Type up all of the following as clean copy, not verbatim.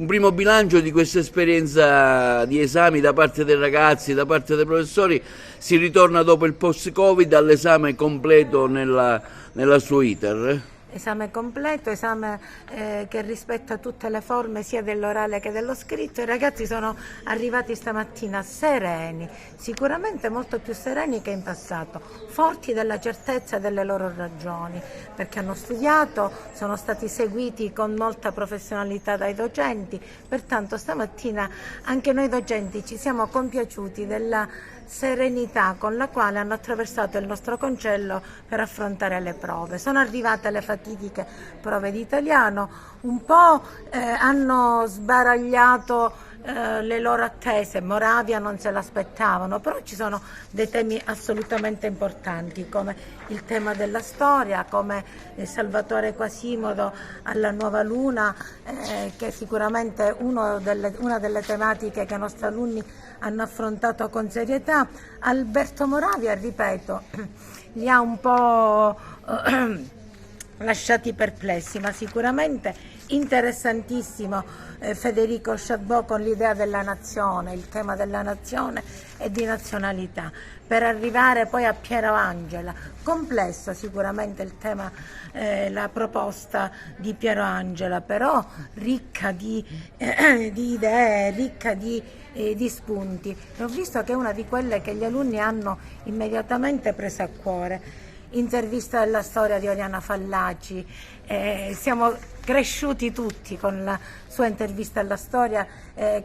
un primo bilancio di questa esperienza di esami da parte dei ragazzi, da parte dei professori. Si ritorna dopo il post-Covid all'esame completo nella suo iter. Esame completo, esame che rispetta tutte le forme sia dell'orale che dello scritto. I ragazzi sono arrivati stamattina sereni, sicuramente molto più sereni che in passato, forti della certezza delle loro ragioni, perché hanno studiato, sono stati seguiti con molta professionalità dai docenti, pertanto stamattina anche noi docenti ci siamo compiaciuti della serenità con la quale hanno attraversato il nostro cancello per affrontare le prove. Sono arrivate le fatidiche prove di italiano, un po' hanno sbaragliato le loro attese. Moravia non se l'aspettavano, però ci sono dei temi assolutamente importanti come il tema della storia, come Salvatore Quasimodo alla Nuova Luna, che è sicuramente una delle tematiche che i nostri alunni hanno affrontato con serietà. Alberto Moravia, ripeto, li ha un po' lasciati perplessi, ma sicuramente interessantissimo Federico Chabot con l'idea della nazione, il tema della nazione e di nazionalità, per arrivare poi a Piero Angela. Complesso sicuramente il tema, la proposta di Piero Angela, però ricca di idee, ricca di spunti. Ho visto che è una di quelle che gli alunni hanno immediatamente preso a cuore. Intervista della storia di Oriana Fallaci, siamo cresciuti tutti con la sua intervista alla storia,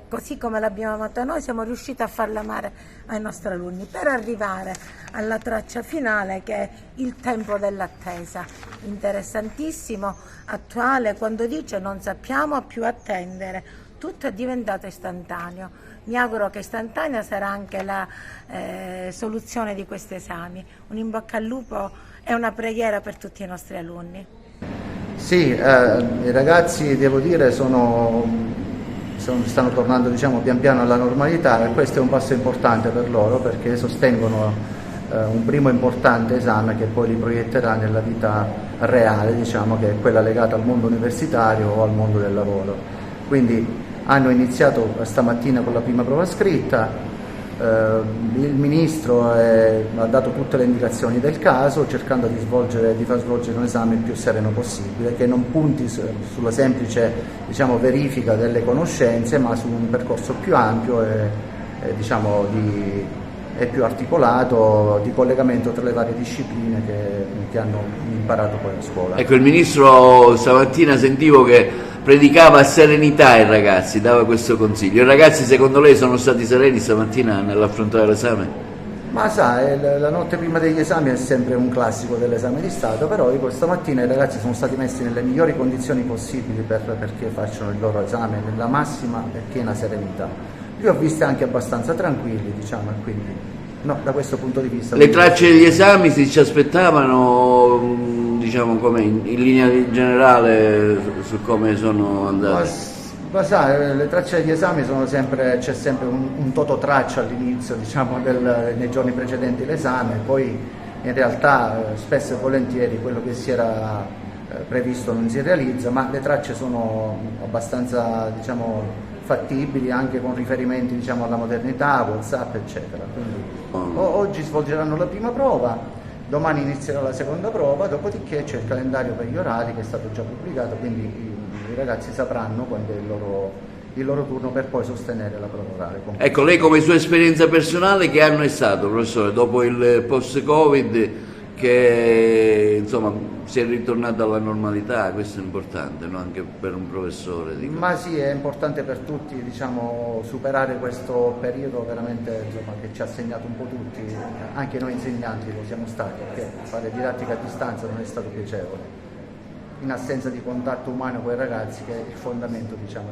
così come l'abbiamo amata noi, siamo riusciti a farla amare ai nostri alunni, per arrivare alla traccia finale che è il tempo dell'attesa, interessantissimo, attuale, quando dice non sappiamo più attendere, tutto è diventato istantaneo. Mi auguro che istantanea sarà anche la soluzione di questi esami. Un in bocca al lupo e una preghiera per tutti i nostri alunni. Sì, i ragazzi, devo dire, stanno tornando, diciamo, pian piano alla normalità, e questo è un passo importante per loro, perché sostengono un primo importante esame che poi li proietterà nella vita reale, diciamo, che è quella legata al mondo universitario o al mondo del lavoro. Quindi hanno iniziato stamattina con la prima prova scritta. Il ministro ha dato tutte le indicazioni del caso, cercando di far svolgere un esame il più sereno possibile, che non punti sulla semplice, diciamo, verifica delle conoscenze, ma su un percorso più ampio diciamo, e più articolato, di collegamento tra le varie discipline che hanno imparato poi a scuola. Ecco, il ministro stamattina sentivo che predicava serenità ai ragazzi, dava questo consiglio. I ragazzi, secondo lei, sono stati sereni stamattina nell'affrontare l'esame? Ma sai, la notte prima degli esami è sempre un classico dell'esame di Stato, però stamattina i ragazzi sono stati messi nelle migliori condizioni possibili perché facciano il loro esame nella massima e piena serenità. Li ho visti anche abbastanza tranquilli, diciamo, e quindi no, da questo punto di vista... Le tracce degli esami si ci aspettavano, diciamo, come in linea generale su come sono andate? Ma sai, le tracce degli esami c'è sempre un tototraccia all'inizio, diciamo, nei giorni precedenti l'esame, poi in realtà spesso e volentieri quello che si era previsto non si realizza, ma le tracce sono abbastanza, diciamo, fattibili, anche con riferimenti, diciamo, alla modernità, WhatsApp, eccetera. Quindi, oggi svolgeranno la prima prova, domani inizierà la seconda prova, dopodiché c'è il calendario per gli orali che è stato già pubblicato, quindi i ragazzi sapranno quando è il loro turno per poi sostenere la prova orale. Ecco, lei come sua esperienza personale, che anno è stato, professore, dopo il post-Covid, che insomma si è ritornato alla normalità? Questo è importante, no? Anche per un professore. Dico. Ma sì, è importante per tutti, diciamo, superare questo periodo veramente, insomma, che ci ha segnato un po' tutti, anche noi insegnanti lo siamo stati, perché fare didattica a distanza non è stato piacevole, in assenza di contatto umano con i ragazzi, che è il fondamento, diciamo,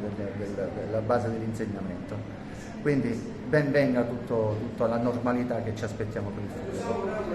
della base dell'insegnamento. Quindi ben venga tutto alla normalità che ci aspettiamo per il futuro.